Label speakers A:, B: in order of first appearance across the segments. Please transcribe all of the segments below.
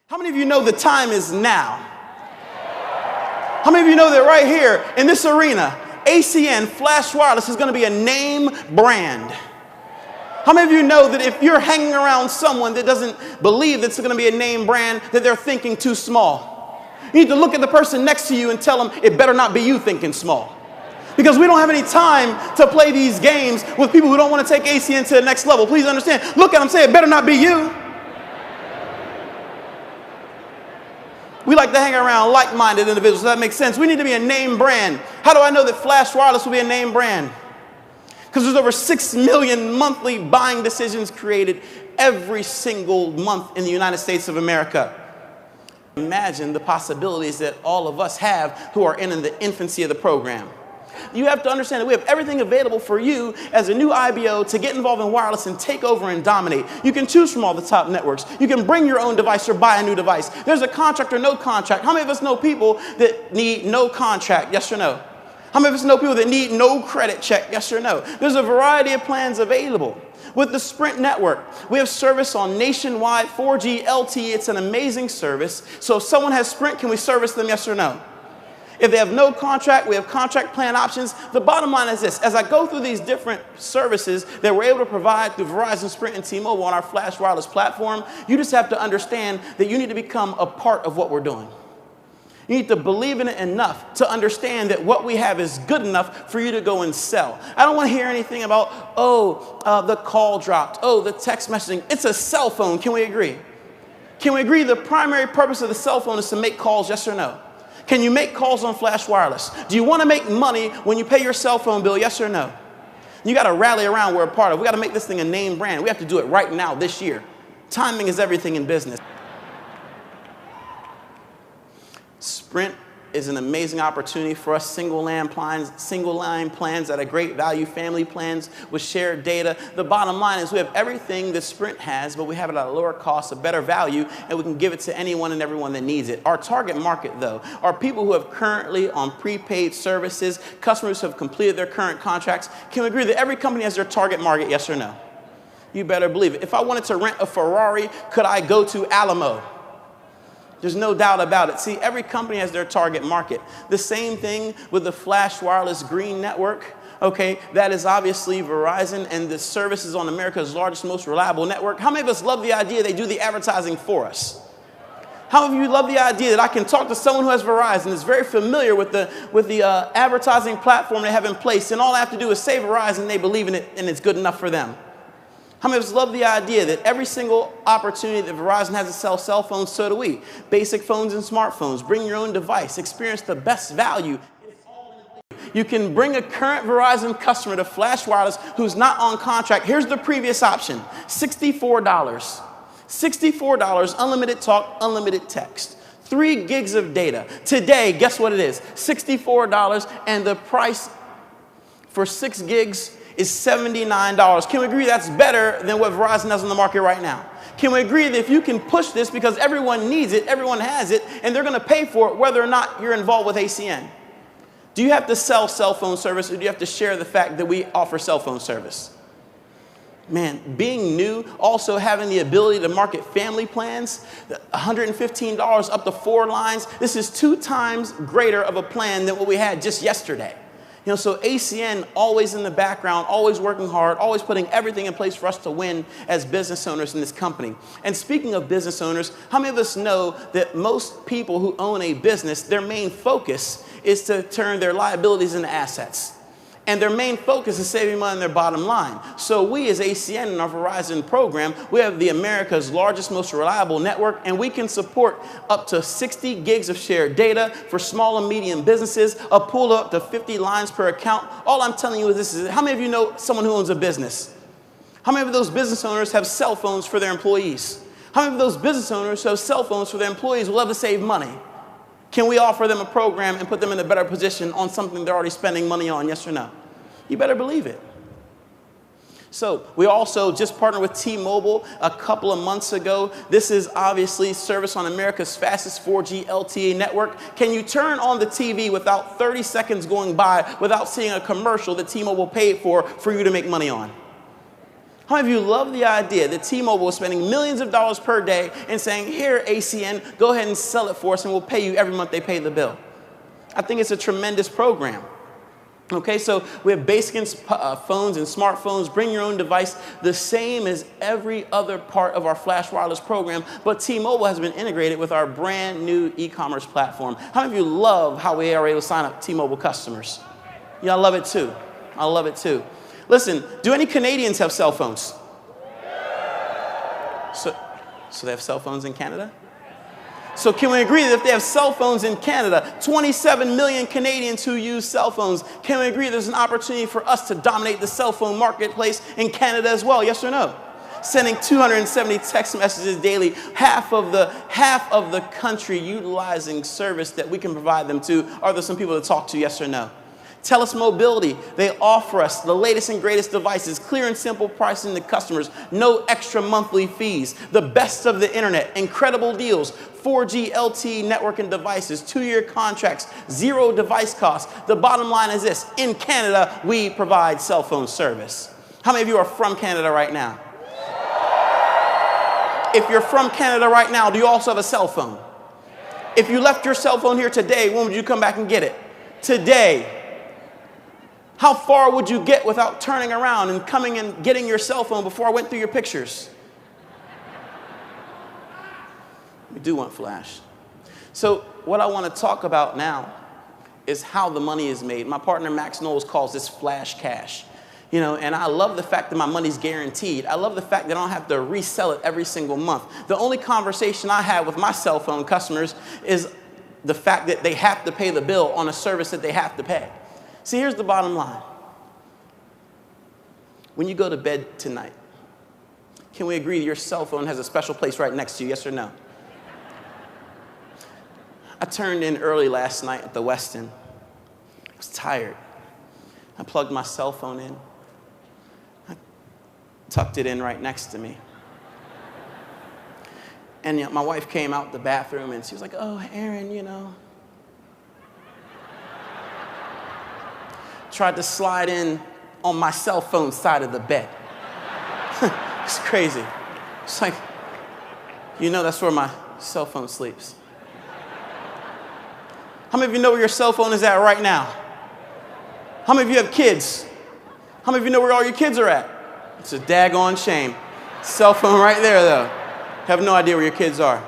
A: How many of you know the time is now? How many of you know that right here in this arena, ACN Flash Wireless is going to be a name brand? How many of you know that if you're hanging around someone that doesn't believe that's going to be a name brand, that they're thinking too small? You need to look at the person next to you and tell them it better not be you thinking small. Because we don't have any time to play these games with people who don't want to take ACN to the next level. Please understand. Look at them and say it better not be you. We like to hang around like-minded individuals. Does that make sense? We need to be a name brand. How do I know that Flash Wireless will be a name brand? Because there's over 6 million monthly buying decisions created every single month in the United States of America. Imagine the possibilities that all of us have who are in the infancy of the program. You have to understand that we have everything available for you as a new IBO to get involved in wireless and take over and dominate. You can choose from all the top networks. You can bring your own device or buy a new device. There's a contract or no contract. How many of us know people that need no contract? Yes or no? How many of us know people that need no credit check? Yes or no? There's a variety of plans available. With the Sprint network, we have service on nationwide 4G LTE. It's an amazing service. So if someone has Sprint, can we service them? Yes or no? If they have no contract, we have contract plan options. The bottom line is this. As I go through these different services that we're able to provide through Verizon, Sprint, and T-Mobile on our Flash Wireless platform, you just have to understand that you need to become a part of what we're doing. You need to believe in it enough to understand that what we have is good enough for you to go and sell. I don't want to hear anything about, the call dropped, the text messaging. It's a cell phone. Can we agree? Can we agree the primary purpose of the cell phone is to make calls, yes or no? Can you make calls on Flash Wireless? Do you want to make money when you pay your cell phone bill, yes or no? You got to rally around we're a part of. We got to make this thing a name brand. We have to do it right now, this year. Timing is everything in business. Sprint is an amazing opportunity for us. Single line plans at a great value, family plans with shared data. The bottom line is we have everything that Sprint has, but we have it at a lower cost, a better value, and we can give it to anyone and everyone that needs it. Our target market, though, are people who have currently on prepaid services, customers who have completed their current contracts. Can we agree that every company has their target market, yes or no? You better believe it. If I wanted to rent a Ferrari, could I go to Alamo? There's no doubt about it. See, every company has their target market. The same thing with the Flash Wireless Green Network. Okay, that is obviously Verizon, and the service is on America's largest, most reliable network. How many of us love the idea they do the advertising for us? How many of you love the idea that I can talk to someone who has Verizon, is very familiar with the advertising platform they have in place, and all I have to do is say Verizon, and they believe in it, and it's good enough for them? How many of us love the idea that every single opportunity that Verizon has to sell cell phones, so do we? Basic phones and smartphones. Bring your own device. Experience the best value. You can bring a current Verizon customer to Flash Wireless who's not on contract. Here's the previous option, $64. $64, unlimited talk, unlimited text. 3 gigs of data. Today, guess what it is? $64, and the price for 6 gigs is $79. Can we agree that's better than what Verizon has on the market right now? Can we agree that if you can push this because everyone needs it, everyone has it, and they're going to pay for it whether or not you're involved with ACN? Do you have to sell cell phone service, or do you have to share the fact that we offer cell phone service? Man, being new, also having the ability to market family plans, $115 up to 4 lines, this is 2 times greater of a plan than what we had just yesterday. You know, so ACN always in the background, always working hard, always putting everything in place for us to win as business owners in this company. And speaking of business owners, how many of us know that most people who own a business, their main focus is to turn their liabilities into assets? And their main focus is saving money on their bottom line. So we as ACN in our Verizon program, we have the America's largest, most reliable network, and we can support up to 60 gigs of shared data for small and medium businesses, a pool of up to 50 lines per account. All I'm telling you is this: is how many of you know someone who owns a business? How many of those business owners have cell phones for their employees? How many of those business owners who have cell phones for their employees will love to save money? Can we offer them a program and put them in a better position on something they're already spending money on, yes or no? You better believe it. So we also just partnered with T-Mobile a couple of months ago. This is obviously service on America's fastest 4G LTE network. Can you turn on the TV without 30 seconds going by without seeing a commercial that T-Mobile paid for you to make money on? How many of you love the idea that T-Mobile is spending millions of dollars per day and saying, here, ACN, go ahead and sell it for us and we'll pay you every month they pay the bill? I think it's a tremendous program. Okay, so we have basic phones and smartphones, bring your own device, the same as every other part of our Flash Wireless program, but T-Mobile has been integrated with our brand new e-commerce platform. How many of you love how we are able to sign up T-Mobile customers? Yeah, I love it too. I love it too. Listen, do any Canadians have cell phones? So they have cell phones in Canada? So can we agree that if they have cell phones in Canada, 27 million Canadians who use cell phones, can we agree there's an opportunity for us to dominate the cell phone marketplace in Canada as well, yes or no? Sending 270 text messages daily, half of the country utilizing service that we can provide them to. Are there some people to talk to, yes or no? TELUS Mobility, they offer us the latest and greatest devices, clear and simple pricing to customers, no extra monthly fees, the best of the internet, incredible deals, 4G LTE network and devices, 2-year contracts, 0 device costs. The bottom line is this: in Canada, we provide cell phone service. How many of you are from Canada right now? If you're from Canada right now, do you also have a cell phone? If you left your cell phone here today, when would you come back and get it? Today. How far would you get without turning around and coming and getting your cell phone before I went through your pictures? We do want Flash. So what I want to talk about now is how the money is made. My partner Max Knowles calls this Flash Cash. You know, and I love the fact that my money's guaranteed. I love the fact that I don't have to resell it every single month. The only conversation I have with my cell phone customers is the fact that they have to pay the bill on a service that they have to pay. See, here's the bottom line. When you go to bed tonight, can we agree your cell phone has a special place right next to you, yes or no? I turned in early last night at the Westin. I was tired. I plugged my cell phone in. I tucked it in right next to me. And you know, my wife came out the bathroom and she was like, oh, Aaron, you know. Tried to slide in on my cell phone side of the bed. It's crazy. It's like, you know that's where my cell phone sleeps. How many of you know where your cell phone is at right now? How many of you have kids? How many of you know where all your kids are at? It's a daggone shame. Cell phone right there, though. Have no idea where your kids are.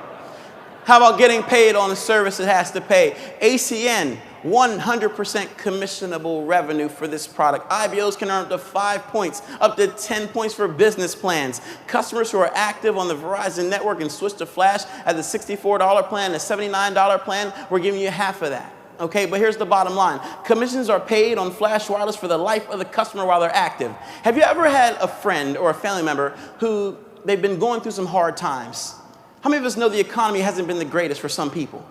A: How about getting paid on a service it has to pay? ACN, 100% commissionable revenue for this product. IBOs can earn up to 5 points, up to 10 points for business plans. Customers who are active on the Verizon network and switch to Flash at the $64 plan, the $79 plan, we're giving you half of that. Okay, but here's the bottom line. Commissions are paid on Flash Wireless for the life of the customer while they're active. Have you ever had a friend or a family member who they've been going through some hard times? How many of us know the economy hasn't been the greatest for some people?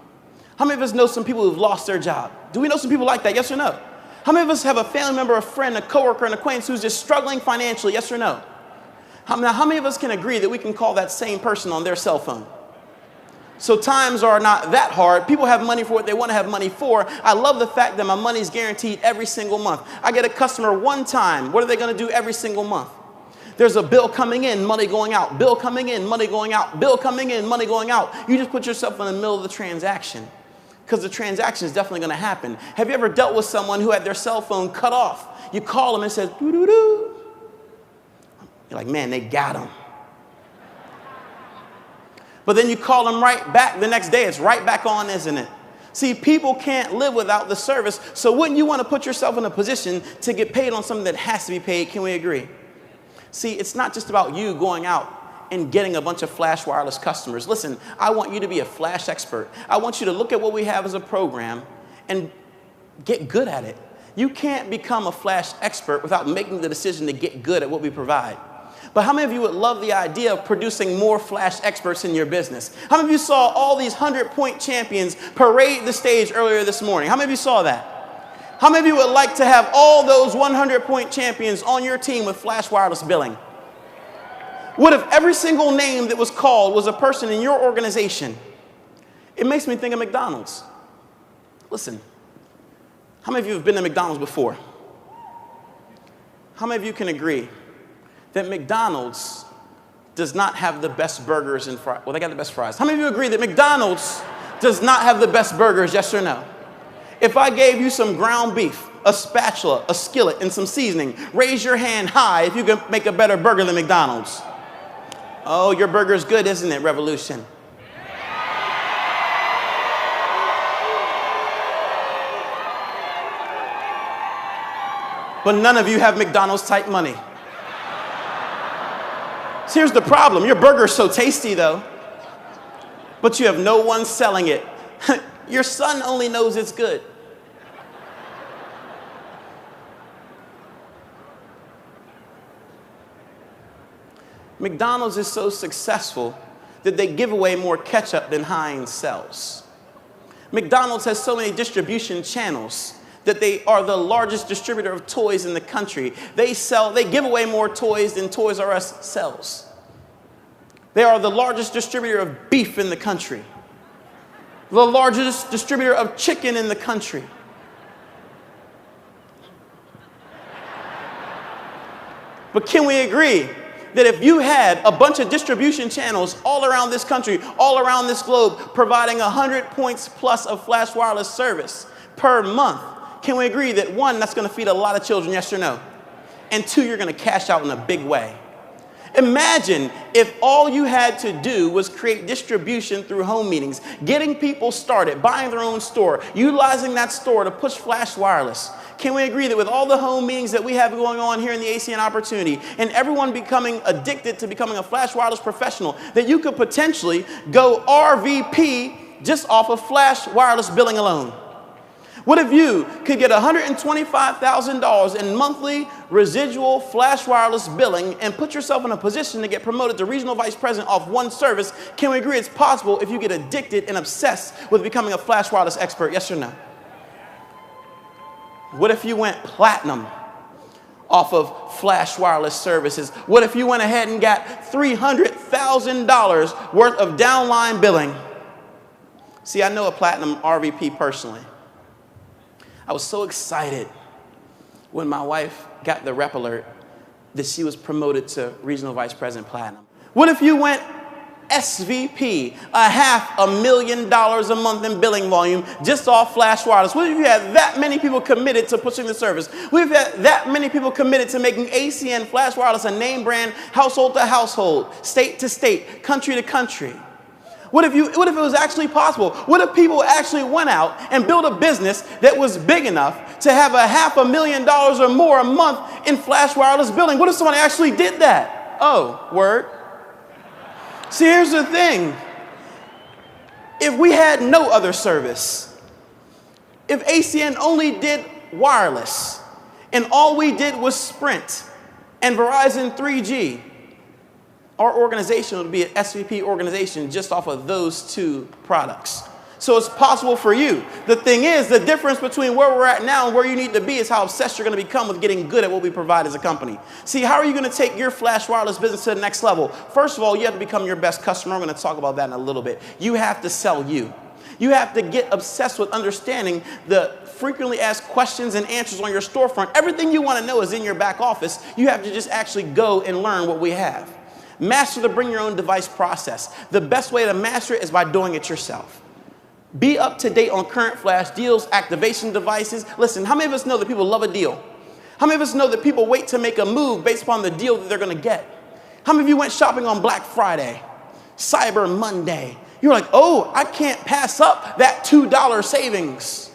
A: How many of us know some people who've lost their job? Do we know some people like that, yes or no? How many of us have a family member, a friend, a coworker, an acquaintance who's just struggling financially, yes or no? How many of us can agree that we can call that same person on their cell phone? So times are not that hard. People have money for what they want to have money for. I love the fact that my money is guaranteed every single month. I get a customer one time. What are they going to do every single month? There's a bill coming in, money going out, bill coming in, money going out, bill coming in, money going out. You just put yourself in the middle of the transaction because the transaction is definitely going to happen. Have you ever dealt with someone who had their cell phone cut off? You call them and it says, doo-doo-doo. You're like, man, they got them. But then you call them right back the next day. It's right back on, isn't it? See, people can't live without the service. So wouldn't you want to put yourself in a position to get paid on something that has to be paid? Can we agree? See, it's not just about you going out and getting a bunch of Flash Wireless customers. Listen, I want you to be a Flash expert. I want you to look at what we have as a program and get good at it. You can't become a Flash expert without making the decision to get good at what we provide. But how many of you would love the idea of producing more Flash experts in your business? How many of you saw all these 100-point champions parade the stage earlier this morning? How many of you saw that? How many of you would like to have all those 100-point champions on your team with Flash Wireless billing? What if every single name that was called was a person in your organization? It makes me think of McDonald's. Listen, how many of you have been to McDonald's before? How many of you can agree that McDonald's does not have the best burgers and fries? Well, they got the best fries. How many of you agree that McDonald's does not have the best burgers, yes or no? If I gave you some ground beef, a spatula, a skillet, and some seasoning, raise your hand high if you can make a better burger than McDonald's. Oh, your burger's good, isn't it, Revolution? But none of you have McDonald's type money. So here's the problem. Your burger's so tasty, though, but you have no one selling it. Your son only knows it's good. McDonald's is so successful that they give away more ketchup than Heinz sells. McDonald's has so many distribution channels that they are the largest distributor of toys in the country. They give away more toys than Toys R Us sells. They are the largest distributor of beef in the country, the largest distributor of chicken in the country. But can we agree that if you had a bunch of distribution channels all around this country, all around this globe, providing 100 points plus of flash wireless service per month, can we agree that one, that's going to feed a lot of children, yes or no? And two, you're going to cash out in a big way. Imagine if all you had to do was create distribution through home meetings, getting people started, buying their own store, utilizing that store to push flash wireless. Can we agree that with all the home meetings that we have going on here in the ACN opportunity and everyone becoming addicted to becoming a flash wireless professional, that you could potentially go RVP just off of flash wireless billing alone? What if you could get $125,000 in monthly residual flash wireless billing and put yourself in a position to get promoted to regional vice president off one service? Can we agree it's possible if you get addicted and obsessed with becoming a flash wireless expert, yes or no? What if you went platinum off of flash wireless services? What if you went ahead and got $300,000 worth of downline billing? See, I know a platinum RVP personally. I was so excited when my wife got the rep alert that she was promoted to regional vice president platinum. What if you went SVP, $500,000 a month in billing volume just off flash wireless? What if you had that many people committed to pushing the service? What if you had that many people committed to making ACN flash wireless a name brand, household to household, state to state, country to country? What if it was actually possible? What if people actually went out and built a business that was big enough to have $500,000 or more a month in flash wireless billing? What if somebody actually did that? Oh, word. See, here's the thing. If we had no other service, if ACN only did wireless, and all we did was Sprint and Verizon 3G, our organization would be an SVP organization just off of those two products. So it's possible for you. The thing is, the difference between where we're at now and where you need to be is how obsessed you're going to become with getting good at what we provide as a company. See, how are you going to take your flash wireless business to the next level? First of all, you have to become your best customer. I'm going to talk about that in a little bit. You have to sell you. You have to get obsessed with understanding the frequently asked questions and answers on your storefront. Everything you want to know is in your back office. You have to just actually go and learn what we have. Master the bring your own device process. The best way to master it is by doing it yourself. Be up to date on current flash deals, activation devices. Listen, how many of us know that people love a deal? How many of us know that people wait to make a move based upon the deal that they're going to get? How many of you went shopping on Black Friday, Cyber Monday? You're like, oh, I can't pass up that $2 savings.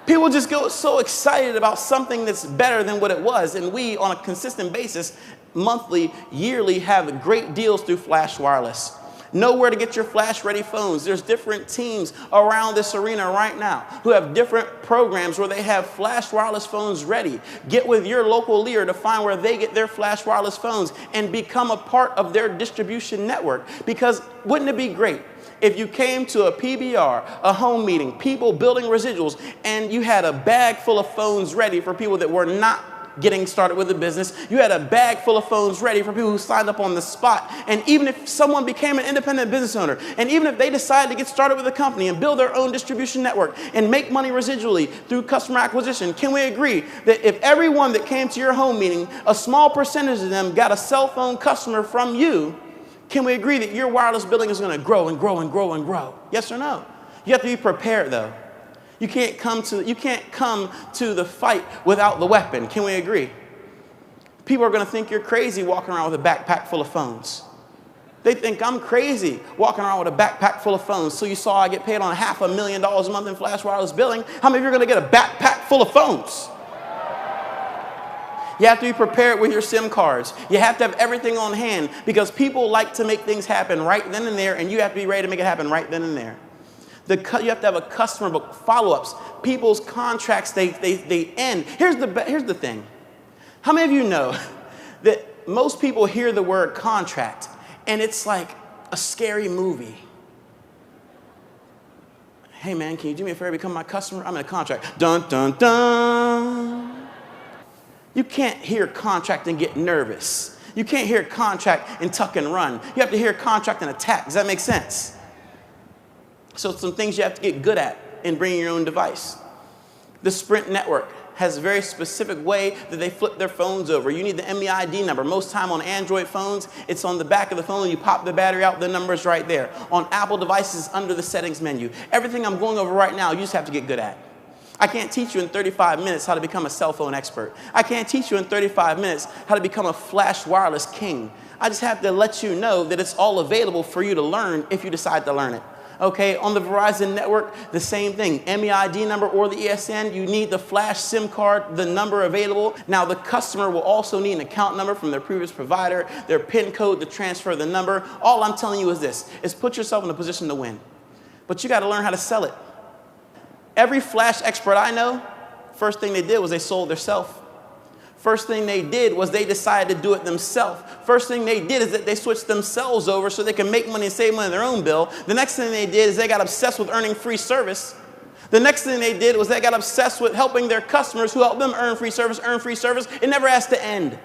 A: People just go so excited about something that's better than what it was. And we, on a consistent basis, monthly, yearly, have great deals through Flash Wireless. Know where to get your flash-ready phones. There's different teams around this arena right now who have different programs where they have flash wireless phones ready. Get with your local leader to find where they get their flash wireless phones and become a part of their distribution network. Because wouldn't it be great if you came to a PBR, a home meeting, people building residuals, and you had a bag full of phones ready for people that were not getting started with a business, you had a bag full of phones ready for people who signed up on the spot. And even if someone became an independent business owner, and even if they decided to get started with a company and build their own distribution network and make money residually through customer acquisition, can we agree that if everyone that came to your home meeting, a small percentage of them got a cell phone customer from you, can we agree that your wireless billing is going to grow and grow and grow and grow? Yes or no? You have to be prepared, though. You can't come to the fight without the weapon. Can we agree? People are going to think you're crazy walking around with a backpack full of phones. They think I'm crazy walking around with a backpack full of phones. So you saw I get paid on $500,000 a month in flash wireless billing. How many of you are going to get a backpack full of phones? You have to be prepared with your SIM cards. You have to have everything on hand because people like to make things happen right then and there, and you have to be ready to make it happen right then and there. You have to have a customer book, follow-ups. People's contracts, they end. Here's the thing. How many of you know that most people hear the word contract, and it's like a scary movie? Hey, man, can you do me a favor, become my customer? I'm in a contract. Dun, dun, dun. You can't hear contract and get nervous. You can't hear contract and tuck and run. You have to hear contract and attack. Does that make sense? So some things you have to get good at in bringing your own device. The Sprint network has a very specific way that they flip their phones over. You need the MEID number. Most time on Android phones, it's on the back of the phone. You pop the battery out, the number's right there. On Apple devices, under the settings menu. Everything I'm going over right now, you just have to get good at. I can't teach you in 35 minutes how to become a cell phone expert. I can't teach you in 35 minutes how to become a flash wireless king. I just have to let you know that it's all available for you to learn if you decide to learn it. Okay, on the Verizon network, the same thing. MEID number or the ESN, you need the flash SIM card, the number available. Now, the customer will also need an account number from their previous provider, their PIN code to transfer the number. All I'm telling you is this, is put yourself in a position to win. But you got to learn how to sell it. Every flash expert I know, first thing they did was they sold themselves. First thing they did was they decided to do it themselves. First thing they did is that they switched themselves over so they can make money and save money on their own bill. The next thing they did is they got obsessed with earning free service. The next thing they did was they got obsessed with helping their customers who helped them earn free service. It never has to end.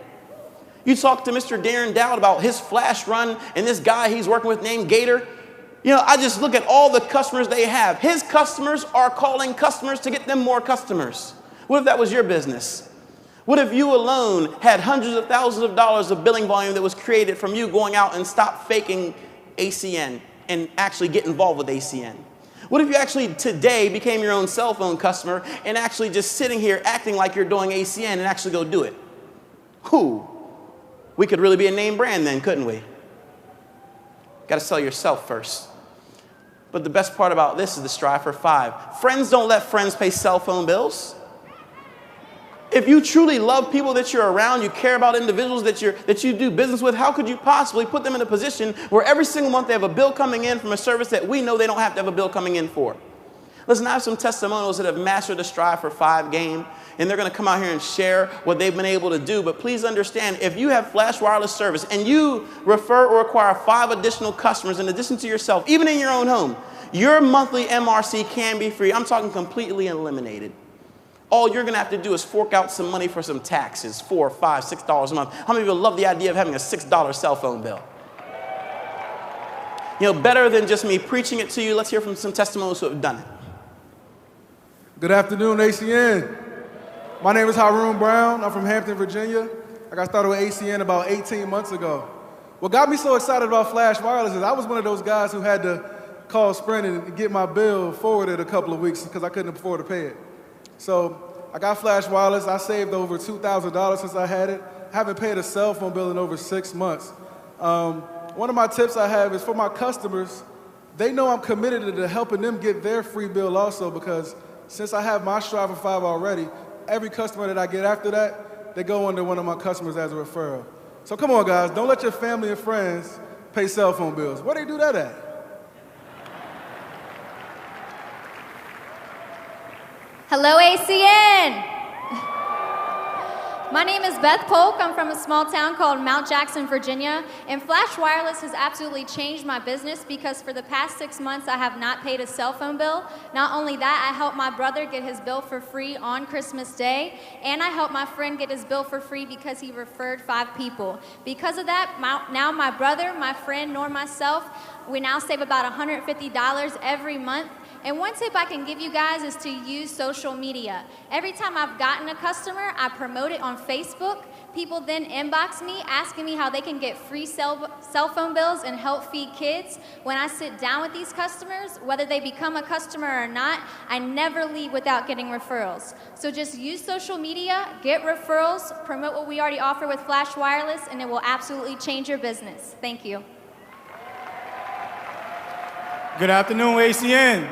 A: You talk to Mr. Darren Dowd about his flash run and this guy he's working with named Gator. You know, I just look at all the customers they have. His customers are calling customers to get them more customers. What if that was your business? What if you alone had hundreds of thousands of dollars of billing volume that was created from you going out and stop faking ACN and actually get involved with ACN? What if you actually today became your own cell phone customer and actually just sitting here acting like you're doing ACN and actually go do it? We could really be a name brand then, couldn't we? Got to sell yourself first. But the best part about this is the strive for 5. Friends don't let friends pay cell phone bills. If you truly love people that you're around, you care about individuals that you do business with, how could you possibly put them in a position where every single month they have a bill coming in from a service that we know they don't have to have a bill coming in for? Listen, I have some testimonials that have mastered the Strive for 5 game, and they're going to come out here and share what they've been able to do. But please understand, if you have flash wireless service and you refer or acquire 5 additional customers in addition to yourself, even in your own home, your monthly MRC can be free. I'm talking completely eliminated. All you're going to have to do is fork out some money for some taxes, $4, $5, $6 a month. How many of you love the idea of having a $6 cell phone bill? You know, better than just me preaching it to you, let's hear from some testimonials who have done it.
B: Good afternoon, ACN. My name is Haroon Brown. I'm from Hampton, Virginia. I got started with ACN about 18 months ago. What got me so excited about Flash Wireless is I was one of those guys who had to call Sprint and get my bill forwarded a couple of weeks because I couldn't afford to pay it. So I got Flash Wireless. I saved over $2,000 since I had it. I haven't paid a cell phone bill in over 6 months. One of my tips I have is for my customers, they know I'm committed to helping them get their free bill also because since I have my Strive for 5 already, every customer that I get after that, they go under one of my customers as a referral. So come on, guys, don't let your family and friends pay cell phone bills. Where do they do that at?
C: Hello, ACN. My name is Beth Polk. I'm from a small town called Mount Jackson, Virginia. And Flash Wireless has absolutely changed my business because for the past 6 months, I have not paid a cell phone bill. Not only that, I helped my brother get his bill for free on Christmas Day. And I helped my friend get his bill for free because he referred 5 people. Because of that, now my brother, my friend, nor myself, we now save about $150 every month. And one tip I can give you guys is to use social media. Every time I've gotten a customer, I promote it on Facebook. People then inbox me asking me how they can get free cell phone bills and help feed kids. When I sit down with these customers, whether they become a customer or not, I never leave without getting referrals. So just use social media, get referrals, promote what we already offer with Flash Wireless, and it will absolutely change your business. Thank you.
D: Good afternoon, ACN.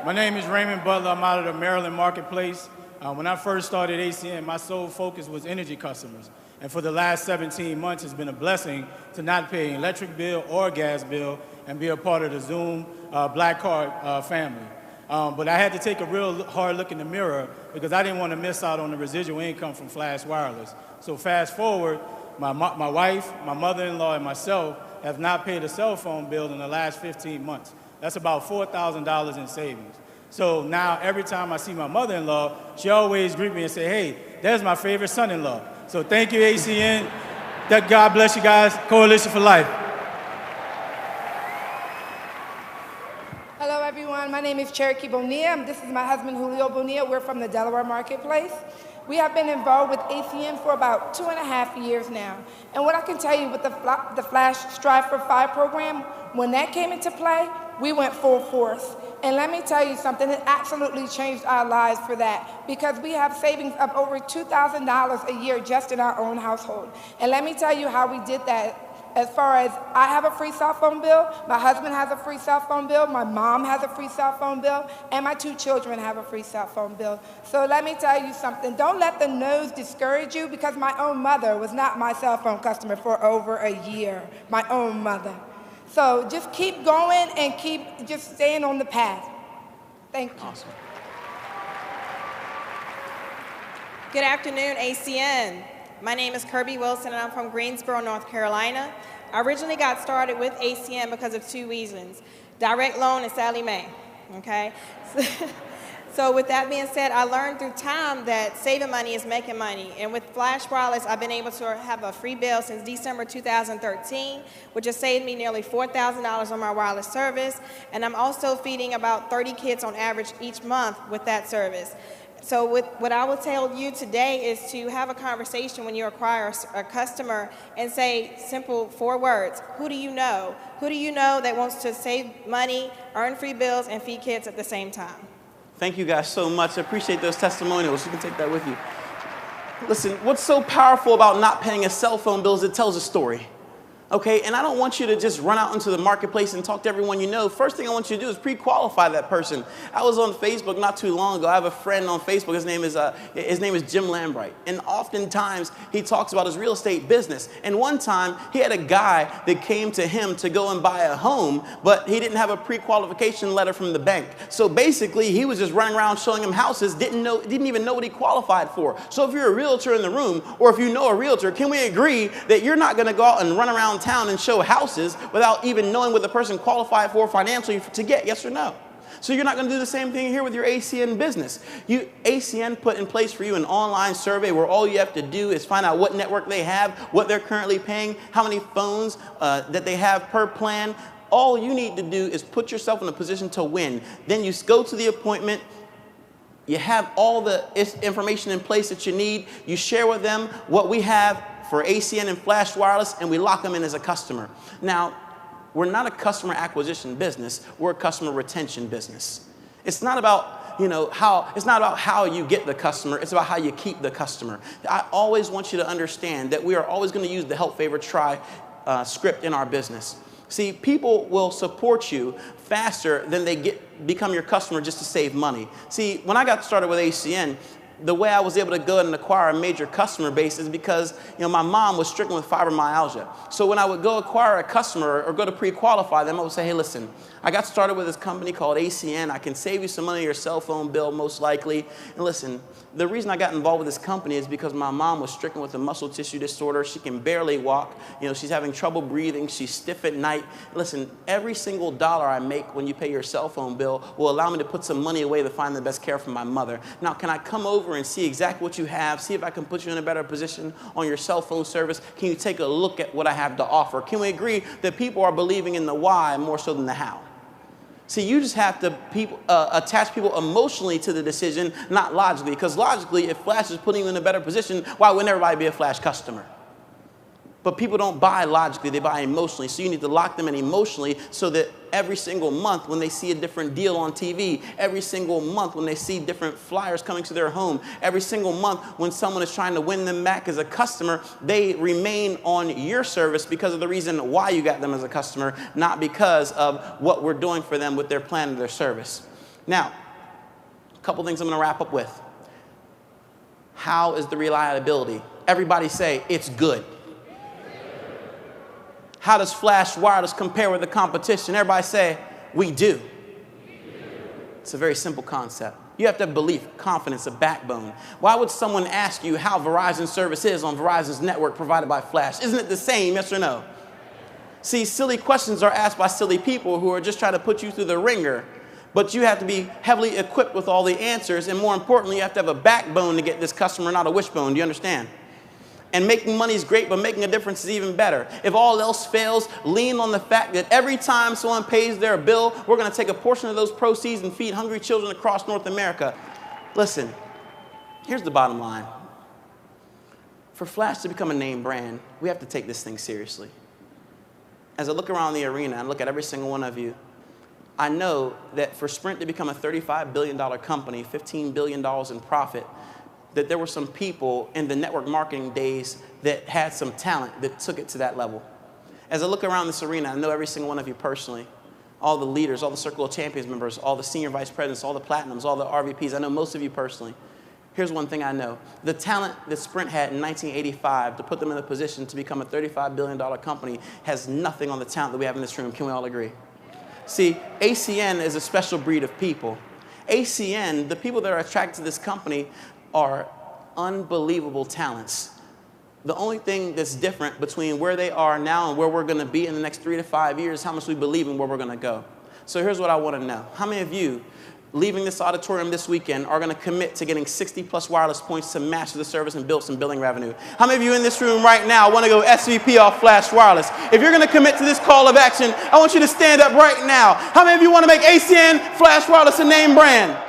D: My name is Raymond Butler. I'm out of the Maryland marketplace. When I first started ACN, my sole focus was energy customers. And for the last 17 months, it's been a blessing to not pay an electric bill or gas bill and be a part of the Zoom Black Card family. But I had to take a real hard look in the mirror because I didn't want to miss out on the residual income from Flash Wireless. So fast forward, my wife, my mother-in-law, and myself have not paid a cell phone bill in the last 15 months. That's about $4,000 in savings. So now every time I see my mother-in-law, she always greet me and say, hey, there's my favorite son-in-law. So thank you, ACN. God bless you guys. Coalition for Life.
E: Hello, everyone. My name is Cherokee Bonilla. This is my husband, Julio Bonilla. We're from the Delaware marketplace. We have been involved with ACN for about 2.5 years now. And what I can tell you with the Flash Strive for 5 program, when that came into play, we went full force. And let me tell you something, it absolutely changed our lives for that because we have savings of over $2,000 a year just in our own household. And let me tell you how we did that. As far as I have a free cell phone bill, my husband has a free cell phone bill, my mom has a free cell phone bill, and my 2 children have a free cell phone bill. So let me tell you something, don't let the no's discourage you because my own mother was not my cell phone customer for over a year, my own mother. So just keep going and keep just staying on the path. Thank you.
A: Awesome.
F: Good afternoon, ACN. My name is Kirby Wilson, and I'm from Greensboro, North Carolina. I originally got started with ACN because of 2 reasons, direct loan and Sally Mae, okay? So with that being said, I learned through time that saving money is making money. And with Flash Wireless, I've been able to have a free bill since December 2013, which has saved me nearly $4,000 on my wireless service. And I'm also feeding about 30 kids on average each month with that service. So what I will tell you today is to have a conversation when you acquire a customer and say simple 4 words. Who do you know? Who do you know that wants to save money, earn free bills, and feed kids at the same time?
A: Thank you guys so much. I appreciate those testimonials. You can take that with you. Listen, what's so powerful about not paying a cell phone bill is it tells a story. Okay, and I don't want you to just run out into the marketplace and talk to everyone you know. First thing I want you to do is pre-qualify that person. I was on Facebook not too long ago. I have a friend on Facebook. His name is Jim Lambright. And oftentimes he talks about his real estate business. And one time he had a guy that came to him to go and buy a home, but he didn't have a pre-qualification letter from the bank. So basically he was just running around showing him houses, didn't even know what he qualified for. So if you're a realtor in the room, or if you know a realtor, can we agree that you're not going to go out and run around town and show houses without even knowing what the person qualified for financially to get, yes or no? So you're not going to do the same thing here with your ACN business. ACN put in place for you an online survey where all you have to do is find out what network they have, what they're currently paying, how many phones that they have per plan. All you need to do is put yourself in a position to win. Then you go to the appointment. You have all the information in place that you need. You share with them what we have for ACN and Flash Wireless, and we lock them in as a customer. Now, we're not a customer acquisition business. We're a customer retention business. It's not about, how you get the customer. It's about how you keep the customer. I always want you to understand that we are always going to use the help, favor, try script in our business. See, people will support you faster than they become your customer just to save money. See, when I got started with ACN, the way I was able to go and acquire a major customer base is because, my mom was stricken with fibromyalgia. So when I would go acquire a customer or go to pre-qualify them, I would say, hey, listen, I got started with this company called ACN. I can save you some money on your cell phone bill, most likely. And listen, the reason I got involved with this company is because my mom was stricken with a muscle tissue disorder. She can barely walk. She's having trouble breathing. She's stiff at night. Listen, every single dollar I make when you pay your cell phone bill will allow me to put some money away to find the best care for my mother. Now, can I come over and see exactly what you have, see if I can put you in a better position on your cell phone service? Can you take a look at what I have to offer? Can we agree that people are believing in the why more so than the how? See, you just have to attach people emotionally to the decision, not logically. Because logically, if Flash is putting you in a better position, why wouldn't everybody be a Flash customer? But people don't buy logically, they buy emotionally. So you need to lock them in emotionally so that every single month when they see a different deal on TV, every single month when they see different flyers coming to their home, every single month when someone is trying to win them back as a customer, they remain on your service because of the reason why you got them as a customer, not because of what we're doing for them with their plan and their service. Now, a couple things I'm going to wrap up with. How is the reliability? Everybody say, it's good. How does Flash Wireless compare with the competition? Everybody say, we do. It's a very simple concept. You have to have belief, confidence, a backbone. Why would someone ask you how Verizon's service is on Verizon's network provided by Flash? Isn't it the same, yes or no? See, silly questions are asked by silly people who are just trying to put you through the ringer. But you have to be heavily equipped with all the answers, and more importantly, you have to have a backbone to get this customer, not a wishbone. Do you understand? And making money is great, but making a difference is even better. If all else fails, lean on the fact that every time someone pays their bill, we're going to take a portion of those proceeds and feed hungry children across North America. Listen, here's the bottom line. For Flash to become a name brand, we have to take this thing seriously. As I look around the arena and look at every single one of you, I know that for Sprint to become a $35 billion company, $15 billion in profit, that there were some people in the network marketing days that had some talent that took it to that level. As I look around this arena, I know every single one of you personally, all the leaders, all the Circle of Champions members, all the senior vice presidents, all the platinums, all the RVPs. I know most of you personally. Here's one thing I know. The talent that Sprint had in 1985 to put them in a position to become a $35 billion company has nothing on the talent that we have in this room. Can we all agree? See, ACN is a special breed of people. ACN, the people that are attracted to this company, are unbelievable talents. The only thing that's different between where they are now and where we're going to be in the next 3 to 5 years is how much we believe in where we're going to go. So here's what I want to know. How many of you, leaving this auditorium this weekend, are going to commit to getting 60+ wireless points to master the service and build some billing revenue? How many of you in this room right now want to go SVP off Flash Wireless? If you're going to commit to this call of action, I want you to stand up right now. How many of you want to make ACN Flash Wireless a name brand?